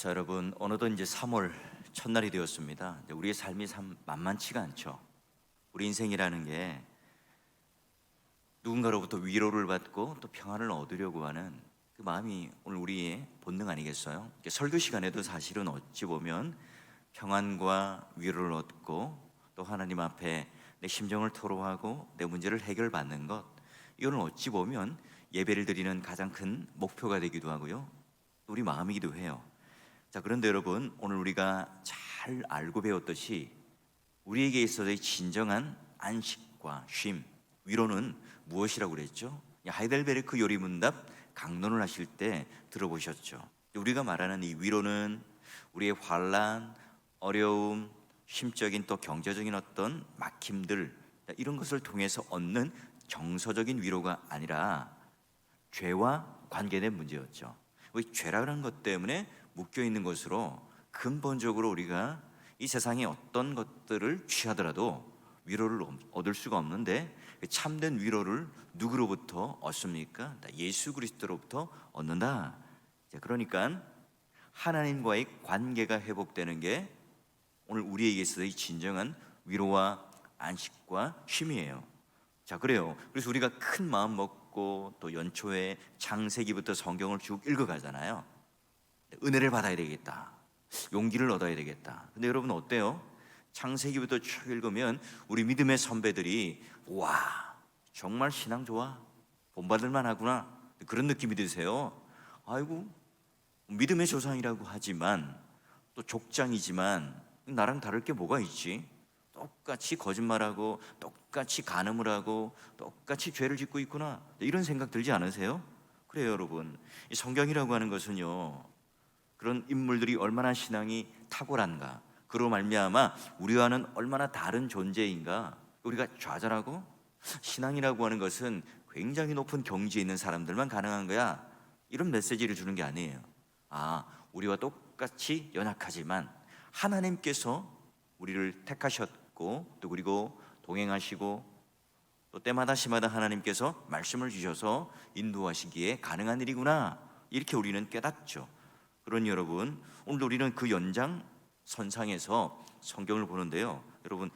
자, 여러분, 어느덧 이제 3월 첫날이 되었습니다. 우리의 삶이 참 만만치가 않죠. 우리 인생이라는 게 누군가로부터 위로를 받고 또 평안을 얻으려고 하는 그 마음이 오늘 우리의 본능 아니겠어요? 설교 시간에도 사실은 어찌 보면 평안과 위로를 얻고 또 하나님 앞에 내 심정을 토로하고 내 문제를 해결받는 것, 이거는 어찌 보면 예배를 드리는 가장 큰 목표가 되기도 하고요, 우리 마음이기도 해요. 자, 그런데 여러분, 오늘 우리가 잘 알고 배웠듯이 우리에게 있어서의 진정한 안식과 쉼, 위로는 무엇이라고 그랬죠? 하이델베르크 요리문답 강론을 하실 때 들어보셨죠? 우리가 말하는 이 위로는 우리의 환난, 어려움, 심적인 또 경제적인 어떤 막힘들, 이런 것을 통해서 얻는 정서적인 위로가 아니라 죄와 관계된 문제였죠. 우리 죄라는 것 때문에 묶여 있는 것으로 근본적으로 우리가 이 세상의 어떤 것들을 취하더라도 위로를 얻을 수가 없는데, 참된 위로를 누구로부터 얻습니까? 예수 그리스도로부터 얻는다. 그러니까 하나님과의 관계가 회복되는 게 오늘 우리에게 있어서의 진정한 위로와 안식과 쉼이에요. 자, 그래요. 그래서 우리가 큰 마음 먹고 또 연초에 창세기부터 성경을 쭉 읽어가잖아요. 은혜를 받아야 되겠다, 용기를 얻어야 되겠다. 근데 여러분 어때요? 창세기부터 쭉 읽으면 우리 믿음의 선배들이 와, 정말 신앙 좋아, 본받을만 하구나, 그런 느낌이 드세요. 아이고, 믿음의 조상이라고 하지만 또 족장이지만 나랑 다를 게 뭐가 있지? 똑같이 거짓말하고 똑같이 간음을 하고 똑같이 죄를 짓고 있구나, 이런 생각 들지 않으세요? 그래요, 여러분. 이 성경이라고 하는 것은요, 그런 인물들이 얼마나 신앙이 탁월한가, 그로 말미암아 우리와는 얼마나 다른 존재인가 우리가 좌절하고, 신앙이라고 하는 것은 굉장히 높은 경지에 있는 사람들만 가능한 거야, 이런 메시지를 주는 게 아니에요. 우리와 똑같이 연약하지만 하나님께서 우리를 택하셨고 또 그리고 동행하시고 또 때마다 시마다 하나님께서 말씀을 주셔서 인도하시기에 가능한 일이구나, 이렇게 우리는 깨닫죠. 그러니 여러분, 오늘 우리는 그 연장선상에서 성경을 보는데요, 여러분,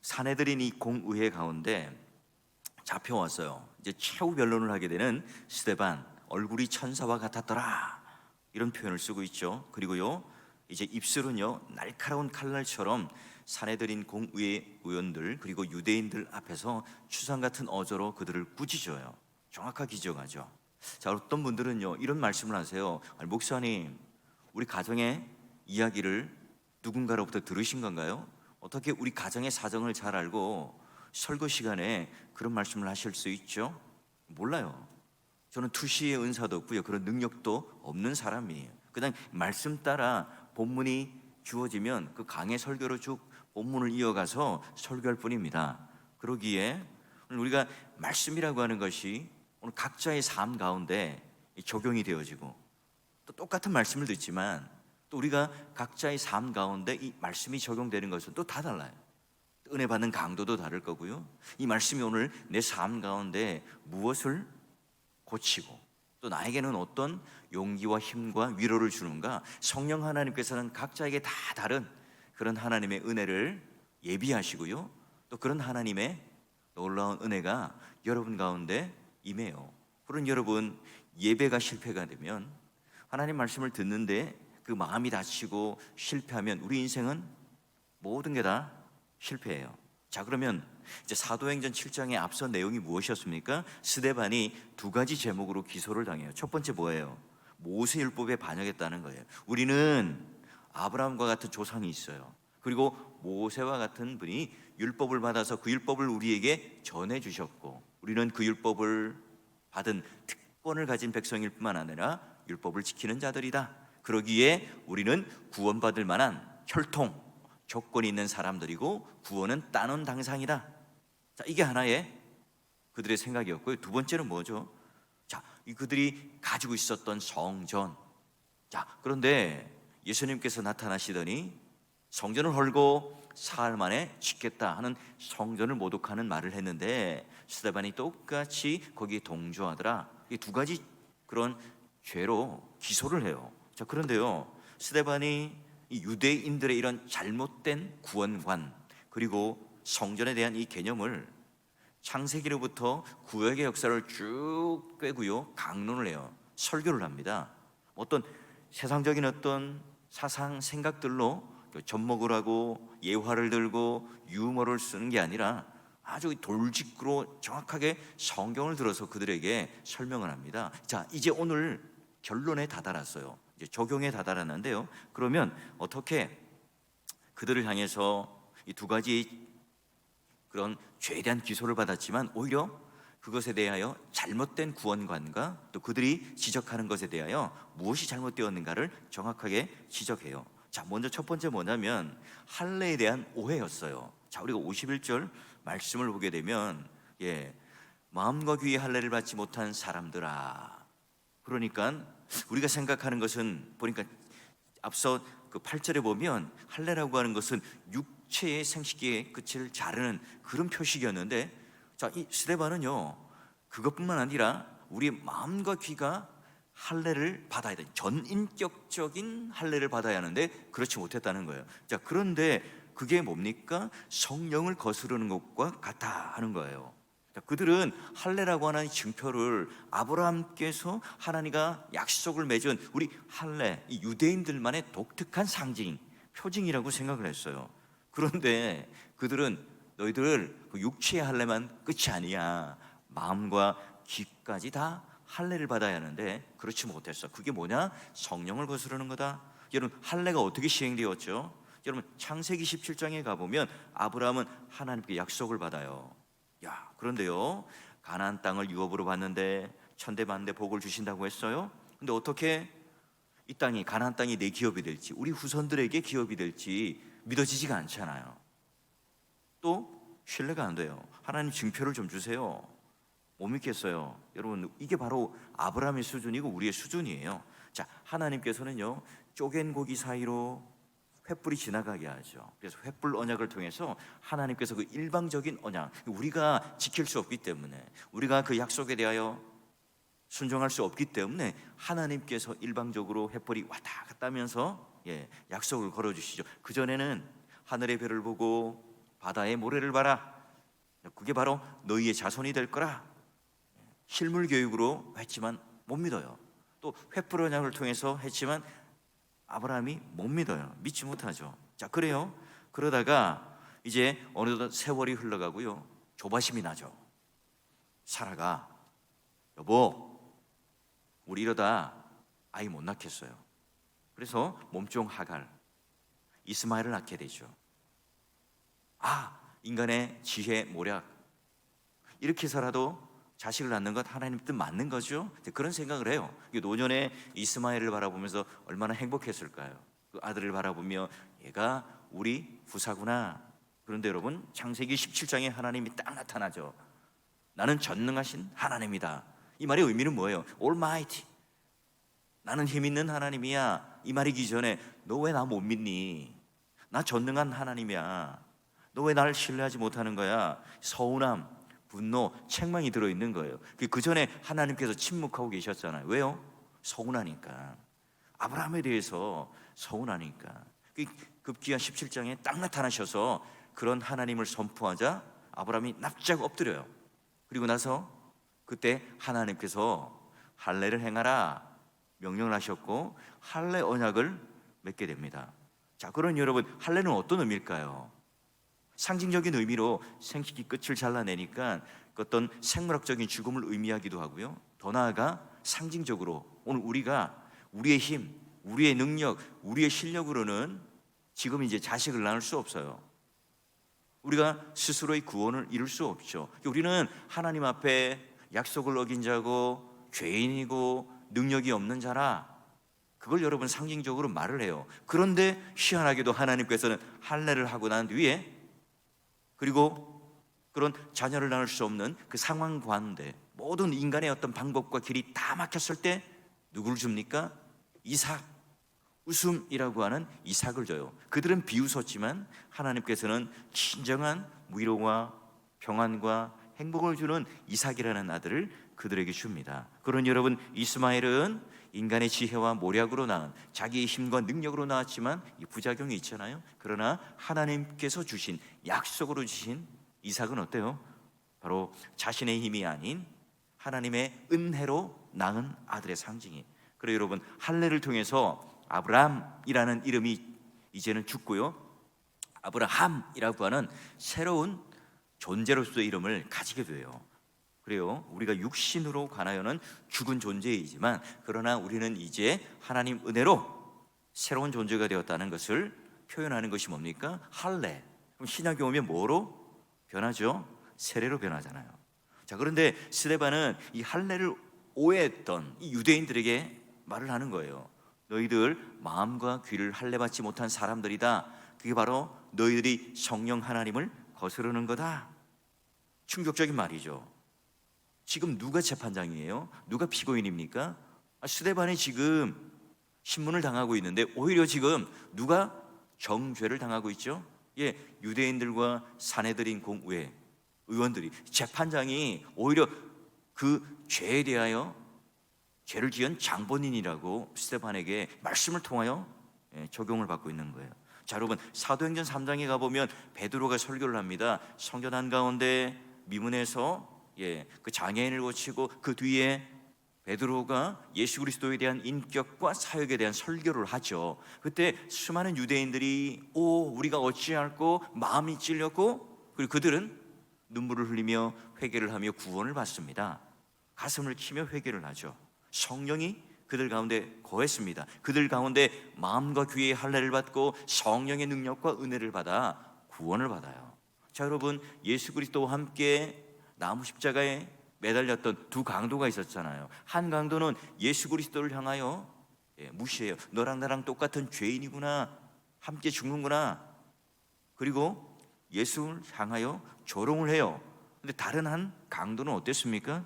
사내들인 이 공의회 가운데 잡혀왔어요. 이제 최후 변론을 하게 되는 스데반, 얼굴이 천사와 같았더라, 이런 표현을 쓰고 있죠. 그리고요, 이제 입술은요 날카로운 칼날처럼 사내들인 공의회 의원들 그리고 유대인들 앞에서 추상 같은 어조로 그들을 꾸짖어요. 정확하게 지적하죠. 자, 어떤 분들은요 이런 말씀을 하세요. 목사님, 우리 가정의 이야기를 누군가로부터 들으신 건가요? 어떻게 우리 가정의 사정을 잘 알고 설교 시간에 그런 말씀을 하실 수 있죠? 몰라요. 저는 투시의 은사도 없고요, 그런 능력도 없는 사람이에요. 그냥 말씀 따라 본문이 주어지면 그 강의 설교로 쭉 본문을 이어가서 설교할 뿐입니다. 그러기에 우리가 말씀이라고 하는 것이 오늘 각자의 삶 가운데 적용이 되어지고, 또 똑같은 말씀을 듣지만 또 우리가 각자의 삶 가운데 이 말씀이 적용되는 것은 또 다 달라요. 은혜 받는 강도도 다를 거고요, 이 말씀이 오늘 내 삶 가운데 무엇을 고치고 또 나에게는 어떤 용기와 힘과 위로를 주는가, 성령 하나님께서는 각자에게 다 다른 그런 하나님의 은혜를 예비하시고요, 또 그런 하나님의 놀라운 은혜가 여러분 가운데 임해요. 그런 여러분, 예배가 실패가 되면, 하나님 말씀을 듣는데 그 마음이 다치고 실패하면 우리 인생은 모든 게 다 실패해요. 자, 그러면 이제 사도행전 7장의 앞서 내용이 무엇이었습니까? 스데반이 두 가지 제목으로 기소를 당해요. 첫 번째 뭐예요? 모세율법에 반역했다는 거예요. 우리는 아브라함과 같은 조상이 있어요. 그리고 모세와 같은 분이 율법을 받아서 그 율법을 우리에게 전해주셨고, 우리는 그 율법을 받은 특권을 가진 백성일 뿐만 아니라 율법을 지키는 자들이다. 그러기에 우리는 구원받을 만한 혈통, 조건이 있는 사람들이고 구원은 따놓은 당상이다. 자, 이게 하나의 그들의 생각이었고요. 두 번째는 뭐죠? 자, 그들이 가지고 있었던 성전. 자, 그런데 예수님께서 나타나시더니 성전을 헐고 사흘 만에 짓겠다 하는 성전을 모독하는 말을 했는데, 스데반이 똑같이 거기에 동조하더라. 이 두 가지 그런 죄로 기소를 해요. 자, 그런데요, 스데반이 이 유대인들의 이런 잘못된 구원관 그리고 성전에 대한 이 개념을 창세기로부터 구약의 역사를 쭉 꿰고요 강론을 해요. 설교를 합니다. 어떤 세상적인 어떤 사상 생각들로 젖먹을 하고 예화를 들고 유머를 쓰는 게 아니라 아주 돌직구로 정확하게 성경을 들어서 그들에게 설명을 합니다. 자, 이제 오늘 결론에 다다랐어요. 이제 적용에 다다랐는데요. 그러면 어떻게 그들을 향해서 이 두 가지 그런 죄에 대한 기소를 받았지만 오히려 그것에 대하여 잘못된 구원관과 또 그들이 지적하는 것에 대하여 무엇이 잘못되었는가를 정확하게 지적해요. 자, 먼저 첫 번째 뭐냐면 할례에 대한 오해였어요. 자, 우리가 51절 말씀을 보게 되면 마음과 귀의 할례를 받지 못한 사람들아. 그러니까 우리가 생각하는 것은 보니까 앞서 그 8절에 보면 할례라고 하는 것은 육체의 생식기의 끝을 자르는 그런 표식이었는데, 자, 이 스데반은요 그것뿐만 아니라 우리의 마음과 귀가 할례를 받아야 돼. 전인격적인 할례를 받아야 하는데 그렇지 못했다는 거예요. 자, 그런데 그게 뭡니까? 성령을 거스르는 것과 같다 하는 거예요. 자, 그들은 할례라고 하는 증표를 아브라함께서 하나님과 약속을 맺은 우리 할례, 이 유대인들만의 독특한 상징, 표징이라고 생각을 했어요. 그런데 그들은 너희들 그 육체의 할례만 끝이 아니야. 마음과 귀까지 다 할례를 받아야 하는데 그렇지 못했어. 그게 뭐냐? 성령을 거스르는 거다. 여러분, 할례가 어떻게 시행되었죠? 여러분, 창세기 17장에 가보면 아브라함은 하나님께 약속을 받아요. 야, 그런데요 가나안 땅을 유업으로 받는데 천대만대 복을 주신다고 했어요. 근데 어떻게 이 땅이 가나안 땅이 내 기업이 될지, 우리 후손들에게 기업이 될지 믿어지지가 않잖아요. 또 신뢰가 안 돼요. 하나님 증표를 좀 주세요. 못 믿겠어요. 여러분, 이게 바로 아브라함의 수준이고 우리의 수준이에요. 자, 하나님께서는요 쪼갠 고기 사이로 횃불이 지나가게 하죠. 그래서 횃불 언약을 통해서 하나님께서 그 일방적인 언약, 우리가 지킬 수 없기 때문에, 우리가 그 약속에 대하여 순종할 수 없기 때문에 하나님께서 일방적으로 횃불이 왔다 갔다 하면서 약속을 걸어주시죠. 그전에는 하늘의 별을 보고 바다의 모래를 봐라, 그게 바로 너희의 자손이 될 거라 실물 교육으로 했지만 못 믿어요. 또 횃불 언약을 통해서 했지만 아브라함이 못 믿어요. 믿지 못하죠. 자, 그래요. 그러다가 이제 어느덧 세월이 흘러가고요 조바심이 나죠. 사라가, 여보, 우리 이러다 아이 못 낳겠어요. 그래서 몸종 하갈, 이스마엘을 낳게 되죠. 아, 인간의 지혜 모략, 이렇게 해서라도 자식을 낳는 것 하나님 뜻 맞는 거죠? 그런 생각을 해요. 노년에 이스마엘을 바라보면서 얼마나 행복했을까요? 그 아들을 바라보며 얘가 우리 후사구나. 그런데 여러분, 창세기 17장에 하나님이 딱 나타나죠. 나는 전능하신 하나님이다. 이 말의 의미는 뭐예요? Almighty, 나는 힘 있는 하나님이야. 이 말이기 전에 너 왜 나 못 믿니? 나 전능한 하나님이야. 너 왜 나를 신뢰하지 못하는 거야? 서운함, 분노, 책망이 들어있는 거예요. 그 전에 하나님께서 침묵하고 계셨잖아요. 왜요? 서운하니까. 아브라함에 대해서 서운하니까. 급기야 17장에 딱 나타나셔서 그런 하나님을 선포하자 아브라함이 납작 엎드려요. 그리고 나서 그때 하나님께서 할례를 행하라 명령을 하셨고 할례 언약을 맺게 됩니다. 자, 그런 여러분, 할례는 어떤 의미일까요? 상징적인 의미로 생식기 끝을 잘라내니까 어떤 생물학적인 죽음을 의미하기도 하고요. 더 나아가 상징적으로 오늘 우리가 우리의 힘, 우리의 능력, 우리의 실력으로는 지금 이제 자식을 낳을 수 없어요. 우리가 스스로의 구원을 이룰 수 없죠. 우리는 하나님 앞에 약속을 어긴 자고 죄인이고 능력이 없는 자라, 그걸 여러분 상징적으로 말을 해요. 그런데 희한하게도 하나님께서는 할례를 하고 난 뒤에, 그리고 그런 자녀를 낳을 수 없는 그 상황 가운데 모든 인간의 어떤 방법과 길이 다 막혔을 때 누구를 줍니까? 이삭, 웃음이라고 하는 이삭을 줘요. 그들은 비웃었지만 하나님께서는 진정한 위로와 평안과 행복을 주는 이삭이라는 아들을 그들에게 줍니다. 그런 여러분, 이스마엘은 인간의 지혜와 모략으로 낳은, 자기의 힘과 능력으로 낳았지만 이 부작용이 있잖아요. 그러나 하나님께서 주신, 약속으로 주신 이삭은 어때요? 바로 자신의 힘이 아닌 하나님의 은혜로 낳은 아들의 상징이. 그래서 여러분, 할례를 통해서 아브람이라는 이름이 이제는 죽고요, 아브라함이라고 하는 새로운 존재로서의 이름을 가지게 돼요. 그래요, 우리가 육신으로 관하여는 죽은 존재이지만 그러나 우리는 이제 하나님 은혜로 새로운 존재가 되었다는 것을 표현하는 것이 뭡니까? 할례. 그럼 신약에 오면 뭐로 변하죠? 세례로 변하잖아요. 자, 그런데 스데반은 이 할례를 오해했던 이 유대인들에게 말을 하는 거예요. 너희들 마음과 귀를 할례 받지 못한 사람들이다. 그게 바로 너희들이 성령 하나님을 거스르는 거다. 충격적인 말이죠. 지금 누가 재판장이에요? 누가 피고인입니까? 스데반이 지금 신문을 당하고 있는데 오히려 지금 누가 정죄를 당하고 있죠? 예, 유대인들과 사내들인 공회 의원들이, 재판장이 오히려 그 죄에 대하여 죄를 지은 장본인이라고 스데반에게 말씀을 통하여 적용을 받고 있는 거예요. 자, 여러분, 사도행전 3장에 가보면 베드로가 설교를 합니다. 성전 한가운데 미문에서 그 장애인을 고치고 그 뒤에 베드로가 예수 그리스도에 대한 인격과 사역에 대한 설교를 하죠. 그때 수많은 유대인들이 우리가 어찌할꼬 마음이 찔렸고, 그리고 그들은 눈물을 흘리며 회개를 하며 구원을 받습니다. 가슴을 치며 회개를 하죠. 성령이 그들 가운데 거했습니다. 그들 가운데 마음과 귀의 할례를 받고 성령의 능력과 은혜를 받아 구원을 받아요. 자, 여러분, 예수 그리스도와 함께 나무 십자가에 매달렸던 두 강도가 있었잖아요. 한 강도는 예수 그리스도를 향하여 무시해요. 너랑 나랑 똑같은 죄인이구나, 함께 죽는구나. 그리고 예수를 향하여 조롱을 해요. 근데 다른 한 강도는 어땠습니까?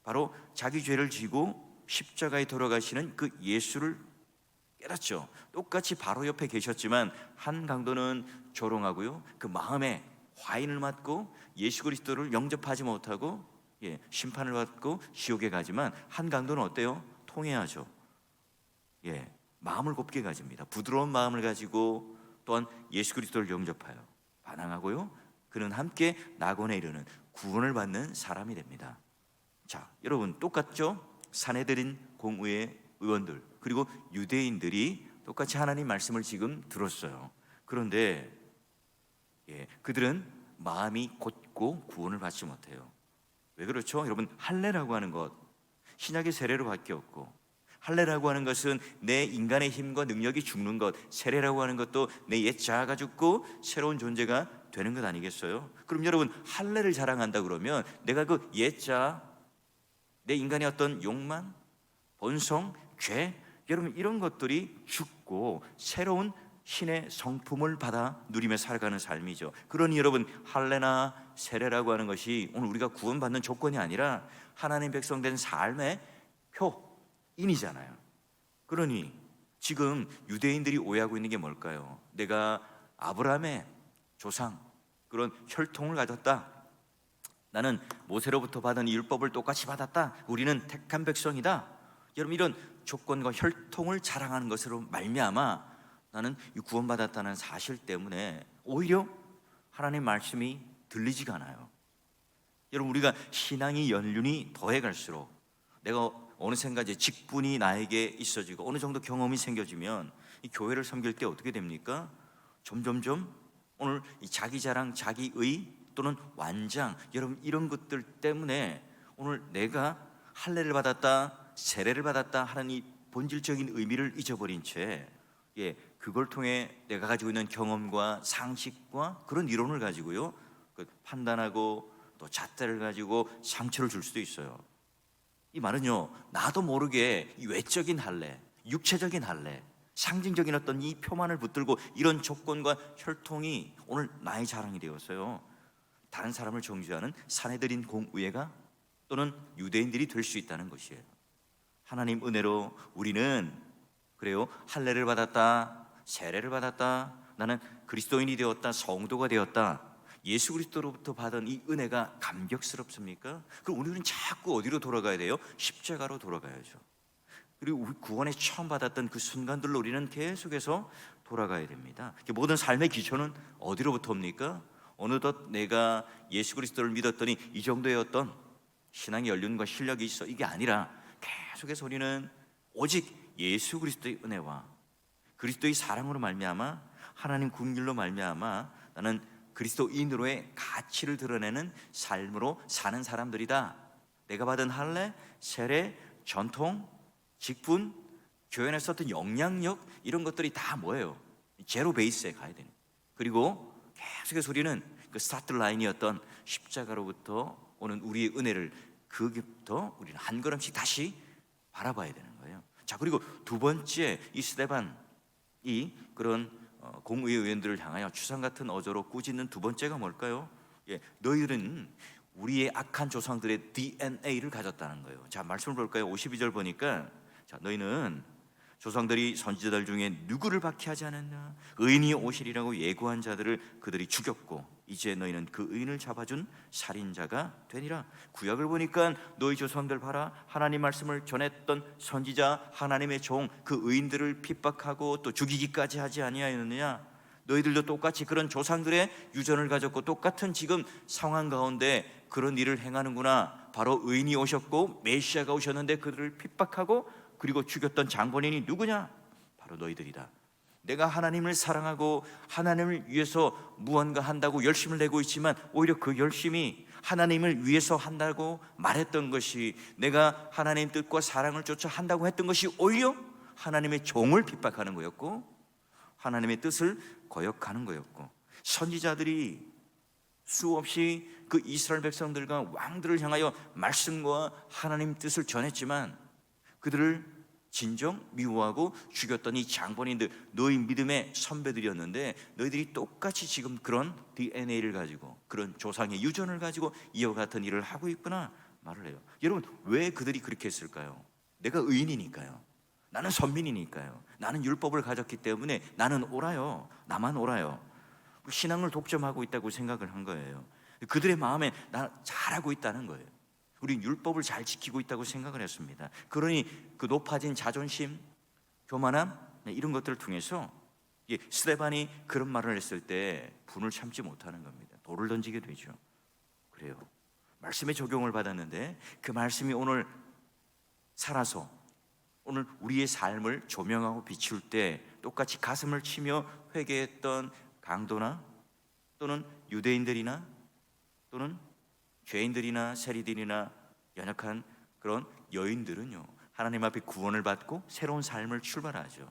바로 자기 죄를 지고 십자가에 돌아가시는 그 예수를 깨닫죠. 똑같이 바로 옆에 계셨지만 한 강도는 조롱하고요, 그 마음에 화인을 맞고 예수 그리스도를 영접하지 못하고 심판을 받고 지옥에 가지만, 한 강도는 어때요? 통회하죠. 마음을 곱게 가집니다. 부드러운 마음을 가지고 또한 예수 그리스도를 영접하여 반항하고요, 그는 함께 낙원에 이르는 구원을 받는 사람이 됩니다. 자, 여러분, 똑같죠? 사내들인 공의회 의원들 그리고 유대인들이 똑같이 하나님 말씀을 지금 들었어요. 그런데 그들은 마음이 곧고 구원을 받지 못해요. 왜 그렇죠? 여러분, 할례라고 하는 것, 신약의 세례로 바뀌었고, 할례라고 하는 것은 내 인간의 힘과 능력이 죽는 것, 세례라고 하는 것도 내 옛 자아가 죽고 새로운 존재가 되는 것 아니겠어요? 그럼 여러분, 할례를 자랑한다 그러면 내가 그 옛 자아, 내 인간의 어떤 욕망, 본성, 죄, 여러분, 이런 것들이 죽고 새로운 신의 성품을 받아 누리며 살아가는 삶이죠. 그러니 여러분, 할례나 세례라고 하는 것이 오늘 우리가 구원받는 조건이 아니라 하나님 백성 된 삶의 표인이잖아요. 그러니 지금 유대인들이 오해하고 있는 게 뭘까요? 내가 아브라함의 조상, 그런 혈통을 가졌다, 나는 모세로부터 받은 율법을 똑같이 받았다, 우리는 택한 백성이다. 여러분, 이런 조건과 혈통을 자랑하는 것으로 말미암아 나는 구원받았다는 사실 때문에 오히려 하나님의 말씀이 들리지가 않아요. 여러분, 우리가 신앙이 연륜이 더해 갈수록 내가 어느샌가 이제 직분이 나에게 있어지고 어느 정도 경험이 생겨지면 이 교회를 섬길 때 어떻게 됩니까? 점점점 오늘 이 자기 자랑, 자기의 또는 완장, 여러분, 이런 것들 때문에 오늘 내가 할례를 받았다, 세례를 받았다 하는 이 본질적인 의미를 잊어버린 채 그걸 통해 내가 가지고 있는 경험과 상식과 그런 이론을 가지고요, 판단하고 또 잣대를 가지고 상처를 줄 수도 있어요. 이 말은요, 나도 모르게 이 외적인 할례, 육체적인 할례, 상징적인 어떤 이 표만을 붙들고 이런 조건과 혈통이 오늘 나의 자랑이 되었어요. 다른 사람을 정죄하는 사내들인 공의회가 또는 유대인들이 될 수 있다는 것이에요. 하나님 은혜로 우리는 그래요, 할례를 받았다, 세례를 받았다, 나는 그리스도인이 되었다, 성도가 되었다, 예수 그리스도로부터 받은 이 은혜가 감격스럽습니까? 그럼 우리는 자꾸 어디로 돌아가야 돼요? 십자가로 돌아가야죠. 그리고 우리 구원에 처음 받았던 그 순간들로 우리는 계속해서 돌아가야 됩니다. 모든 삶의 기초는 어디로부터 옵니까? 어느덧 내가 예수 그리스도를 믿었더니 이 정도의 어떤 신앙의 연륜과 실력이 있어, 이게 아니라 계속해서 우리는 오직 예수 그리스도의 은혜와 그리스도의 사랑으로 말미암아, 하나님 긍휼로 말미암아 나는 그리스도인으로의 가치를 드러내는 삶으로 사는 사람들이다. 내가 받은 할례, 세례, 전통, 직분, 교회 안에서 어떤 영향력, 이런 것들이 다 뭐예요? 제로 베이스에 가야 되는. 그리고 계속해서 우리는 그 스타트 라인이었던 십자가로부터 오는 우리의 은혜를, 그기부터 우리는 한 걸음씩 다시 바라봐야 되는 거예요. 자, 그리고 두 번째, 이 스데반이 그런 공의회 의원들을 향하여 추상 같은 어조로 꾸짖는 두 번째가 뭘까요? 너희들은 우리의 악한 조상들의 DNA를 가졌다는 거예요. 자, 말씀을 볼까요? 52절 보니까, 자, 너희는 조상들이 선지자들 중에 누구를 박해하지 않았냐? 의인이 오시리라고 예고한 자들을 그들이 죽였고 이제 너희는 그 의인을 잡아준 살인자가 되니라. 구약을 보니까 너희 조상들 봐라, 하나님 말씀을 전했던 선지자, 하나님의 종, 그 의인들을 핍박하고 또 죽이기까지 하지 아니하였느냐? 너희들도 똑같이 그런 조상들의 유전을 가졌고 똑같은 지금 상황 가운데 그런 일을 행하는구나. 바로 의인이 오셨고 메시아가 오셨는데 그들을 핍박하고 그리고 죽였던 장본인이 누구냐? 바로 너희들이다. 내가 하나님을 사랑하고 하나님을 위해서 무언가 한다고 열심을 내고 있지만 오히려 그 열심이 하나님을 위해서 한다고 말했던 것이, 내가 하나님 뜻과 사랑을 쫓아 한다고 했던 것이 오히려 하나님의 종을 핍박하는 거였고 하나님의 뜻을 거역하는 거였고, 선지자들이 수없이 그 이스라엘 백성들과 왕들을 향하여 말씀과 하나님 뜻을 전했지만 그들을 진정 미워하고 죽였던 이 장본인들, 너희 믿음의 선배들이었는데 너희들이 똑같이 지금 그런 DNA를 가지고 그런 조상의 유전을 가지고 이와 같은 일을 하고 있구나 말을 해요. 여러분, 왜 그들이 그렇게 했을까요? 내가 의인이니까요. 나는 선민이니까요. 나는 율법을 가졌기 때문에 나는 옳아요. 나만 옳아요. 신앙을 독점하고 있다고 생각을 한 거예요. 그들의 마음에 나 잘하고 있다는 거예요. 우린 율법을 잘 지키고 있다고 생각을 했습니다. 그러니 그 높아진 자존심, 교만함, 이런 것들을 통해서 스데반이 그런 말을 했을 때 분을 참지 못하는 겁니다. 돌을 던지게 되죠. 그래요. 말씀의 적용을 받았는데 그 말씀이 오늘 살아서 오늘 우리의 삶을 조명하고 비출 때 똑같이 가슴을 치며 회개했던 강도나 또는 유대인들이나 또는 죄인들이나 세리들이나 연약한 그런 여인들은요, 하나님 앞에 구원을 받고 새로운 삶을 출발하죠.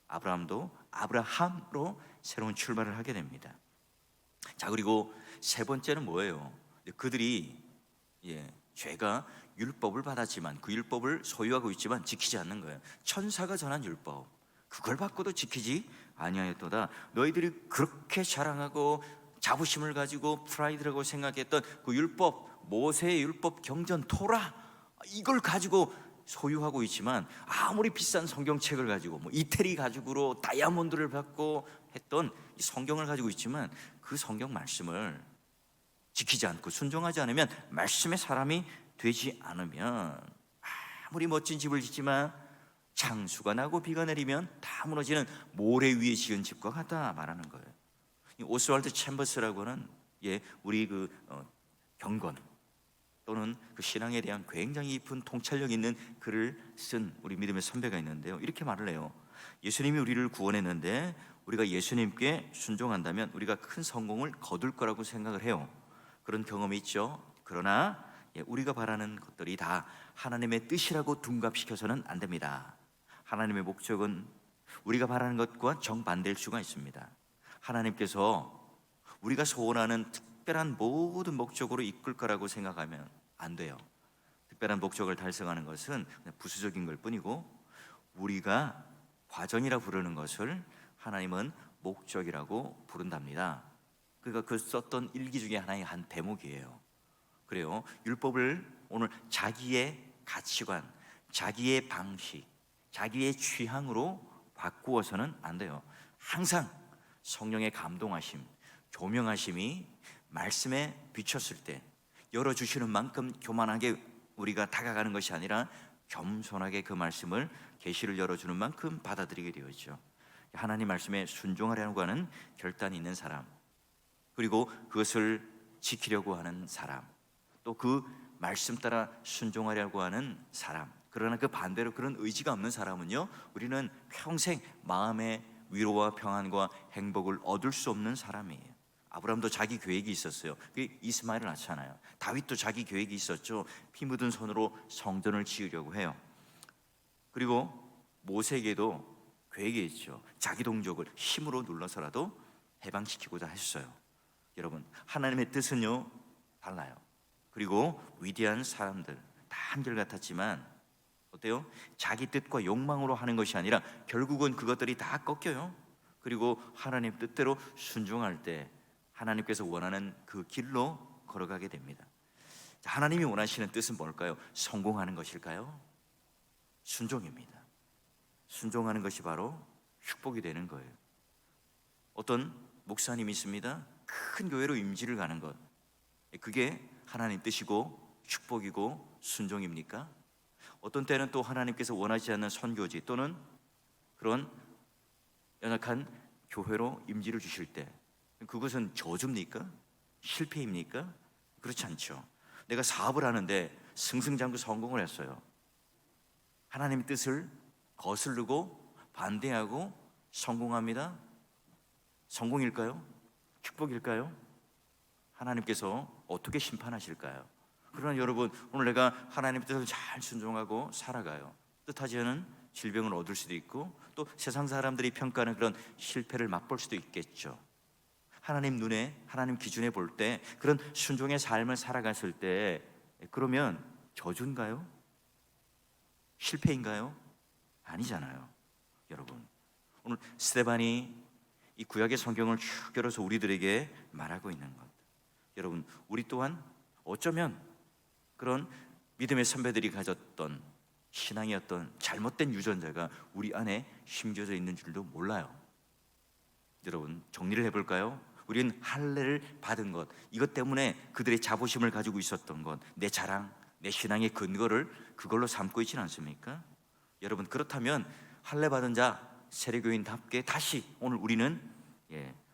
아브라함도 아브라함으로 새로운 출발을 하게 됩니다. 자, 그리고 세 번째는 뭐예요? 그들이 죄가 율법을 받았지만 그 율법을 소유하고 있지만 지키지 않는 거예요. 천사가 전한 율법, 그걸 받고도 지키지 아니하였도다. 너희들이 그렇게 자랑하고 자부심을 가지고 프라이드라고 생각했던 그 율법, 모세의 율법, 경전, 토라, 이걸 가지고 소유하고 있지만 아무리 비싼 성경책을 가지고 이태리 가죽으로 다이아몬드를 받고 했던 이 성경을 가지고 있지만 그 성경 말씀을 지키지 않고 순종하지 않으면, 말씀의 사람이 되지 않으면 아무리 멋진 집을 짓지만 창수가 나고 비가 내리면 다 무너지는 모래 위에 지은 집과 같다 말하는 거예요. 오스왈드 챔버스라고 하는 우리 그 경건 또는 그 신앙에 대한 굉장히 깊은 통찰력 있는 글을 쓴 우리 믿음의 선배가 있는데요, 이렇게 말을 해요. 예수님이 우리를 구원했는데 우리가 예수님께 순종한다면 우리가 큰 성공을 거둘 거라고 생각을 해요. 그런 경험이 있죠. 그러나 우리가 바라는 것들이 다 하나님의 뜻이라고 둔갑시켜서는 안 됩니다. 하나님의 목적은 우리가 바라는 것과 정반대일 수가 있습니다. 하나님께서 우리가 소원하는 특별한 모든 목적으로 이끌 거라고 생각하면 안 돼요. 특별한 목적을 달성하는 것은 그냥 부수적인 걸 뿐이고, 우리가 과정이라 부르는 것을 하나님은 목적이라고 부른답니다. 그러니까 그 썼던 일기 중에 하나의 한 대목이에요. 그래요. 율법을 오늘 자기의 가치관, 자기의 방식, 자기의 취향으로 바꾸어서는 안 돼요. 항상 성령의 감동하심, 조명하심이 말씀에 비쳤을 때 열어주시는 만큼 교만하게 우리가 다가가는 것이 아니라 겸손하게 그 말씀을, 계시를 열어주는 만큼 받아들이게 되었죠. 하나님 말씀에 순종하려고 하는 결단이 있는 사람, 그리고 그것을 지키려고 하는 사람, 또 그 말씀 따라 순종하려고 하는 사람, 그러나 그 반대로 그런 의지가 없는 사람은요, 우리는 평생 마음의 위로와 평안과 행복을 얻을 수 없는 사람이에요. 아브라함도 자기 계획이 있었어요. 그게 이스마엘을 낳잖아요. 다윗도 자기 계획이 있었죠. 피 묻은 손으로 성전을 지으려고 해요. 그리고 모세에게도 계획이 있죠. 자기 동족을 힘으로 눌러서라도 해방시키고자 했어요. 여러분, 하나님의 뜻은요 달라요. 그리고 위대한 사람들 다 한결같았지만 어때요? 자기 뜻과 욕망으로 하는 것이 아니라 결국은 그것들이 다 꺾여요. 그리고 하나님 뜻대로 순종할 때 하나님께서 원하는 그 길로 걸어가게 됩니다. 하나님이 원하시는 뜻은 뭘까요? 성공하는 것일까요? 순종입니다. 순종하는 것이 바로 축복이 되는 거예요. 어떤 목사님이 있습니다. 큰 교회로 임지를 가는 것, 그게 하나님 뜻이고 축복이고 순종입니까? 어떤 때는 또 하나님께서 원하지 않는 선교지 또는 그런 연약한 교회로 임지를 주실 때 그것은 저주입니까? 실패입니까? 그렇지 않죠. 내가 사업을 하는데 승승장구 성공을 했어요. 하나님의 뜻을 거스르고 반대하고 성공합니다. 성공일까요? 축복일까요? 하나님께서 어떻게 심판하실까요? 그러나 여러분, 오늘 내가 하나님의 뜻을 잘 순종하고 살아가요. 뜻하지 않은 질병을 얻을 수도 있고 또 세상 사람들이 평가하는 그런 실패를 맛볼 수도 있겠죠. 하나님 눈에, 하나님 기준에 볼 때 그런 순종의 삶을 살아갔을 때 그러면 저주인가요? 실패인가요? 아니잖아요. 여러분, 오늘 스데반이 이 구약의 성경을 쭉 열어서 우리들에게 말하고 있는 것, 여러분, 우리 또한 어쩌면 그런 믿음의 선배들이 가졌던 신앙의 어떤 잘못된 유전자가 우리 안에 심겨져 있는 줄도 몰라요. 여러분, 정리를 해볼까요? 우리는 할례를 받은 것, 이것 때문에 그들의 자부심을 가지고 있었던 것, 내 자랑, 내 신앙의 근거를 그걸로 삼고 있지는 않습니까? 여러분, 그렇다면 할례 받은 자 세례교인답게 다시 오늘 우리는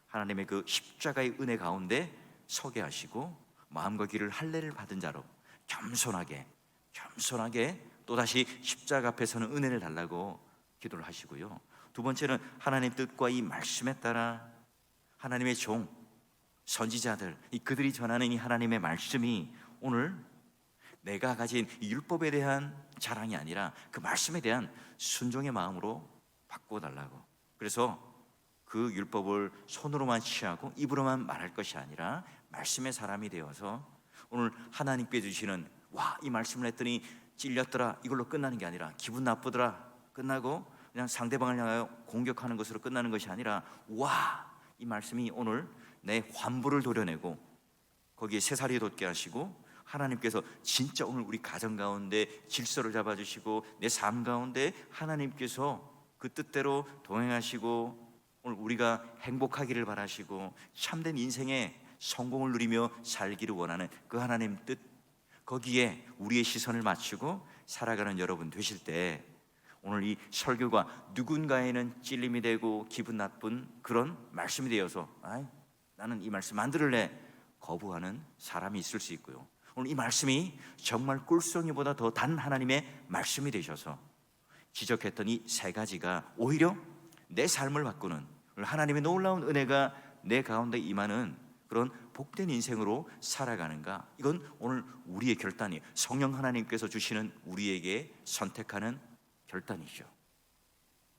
하나님의 그 십자가의 은혜 가운데 서게 하시고 마음과 귀를 할례를 받은 자로 겸손하게 또다시 십자가 앞에서는 은혜를 달라고 기도를 하시고요. 두 번째는 하나님의 뜻과 이 말씀에 따라 하나님의 종, 선지자들, 그들이 전하는 이 하나님의 말씀이 오늘 내가 가진 이 율법에 대한 자랑이 아니라 그 말씀에 대한 순종의 마음으로 바꿔달라고. 그래서 그 율법을 손으로만 취하고 입으로만 말할 것이 아니라 말씀의 사람이 되어서 오늘 하나님께 주시는 이 말씀을 했더니 찔렸더라 이걸로 끝나는 게 아니라 기분 나쁘더라 끝나고 그냥 상대방을 향하여 공격하는 것으로 끝나는 것이 아니라 이 말씀이 오늘 내 환부를 도려내고 거기에 새살이 돋게 하시고 하나님께서 진짜 오늘 우리 가정 가운데 질서를 잡아주시고 내 삶 가운데 하나님께서 그 뜻대로 동행하시고 오늘 우리가 행복하기를 바라시고 참된 인생의 성공을 누리며 살기를 원하는 그 하나님 뜻, 거기에 우리의 시선을 맞추고 살아가는 여러분 되실 때 오늘 이 설교가 누군가에는 찔림이 되고 기분 나쁜 그런 말씀이 되어서 나는 이 말씀 안 들을래 거부하는 사람이 있을 수 있고요. 오늘 이 말씀이 정말 꿀송이보다 더 단 하나님의 말씀이 되셔서 지적했던 이 세 가지가 오히려 내 삶을 바꾸는 하나님의 놀라운 은혜가 내 가운데 임하는 그런 복된 인생으로 살아가는가, 이건 오늘 우리의 결단이에요. 성령 하나님께서 주시는 우리에게 선택하는 결단이죠.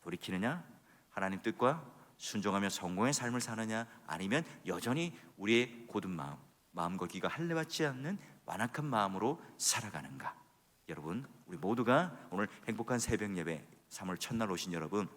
돌이키느냐, 하나님 뜻과 순종하며 성공의 삶을 사느냐, 아니면 여전히 우리의 고든 마음과 귀가 할례받지 않는 완악한 마음으로 살아가는가. 여러분, 우리 모두가 오늘 행복한 새벽 예배 3월 첫날 오신 여러분,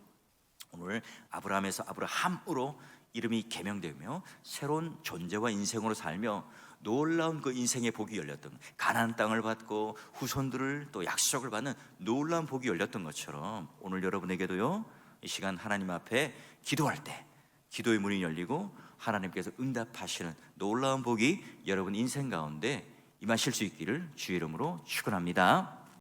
오늘 아브라함에서 아브라함으로 이름이 개명되며 새로운 존재와 인생으로 살며 놀라운 그 인생의 복이 열렸던, 가나안 땅을 받고 후손들을 또 약속을 받는 놀라운 복이 열렸던 것처럼 오늘 여러분에게도요, 이 시간 하나님 앞에 기도할 때 기도의 문이 열리고 하나님께서 응답하시는 놀라운 복이 여러분 인생 가운데 임하실 수 있기를 주의 이름으로 축원합니다.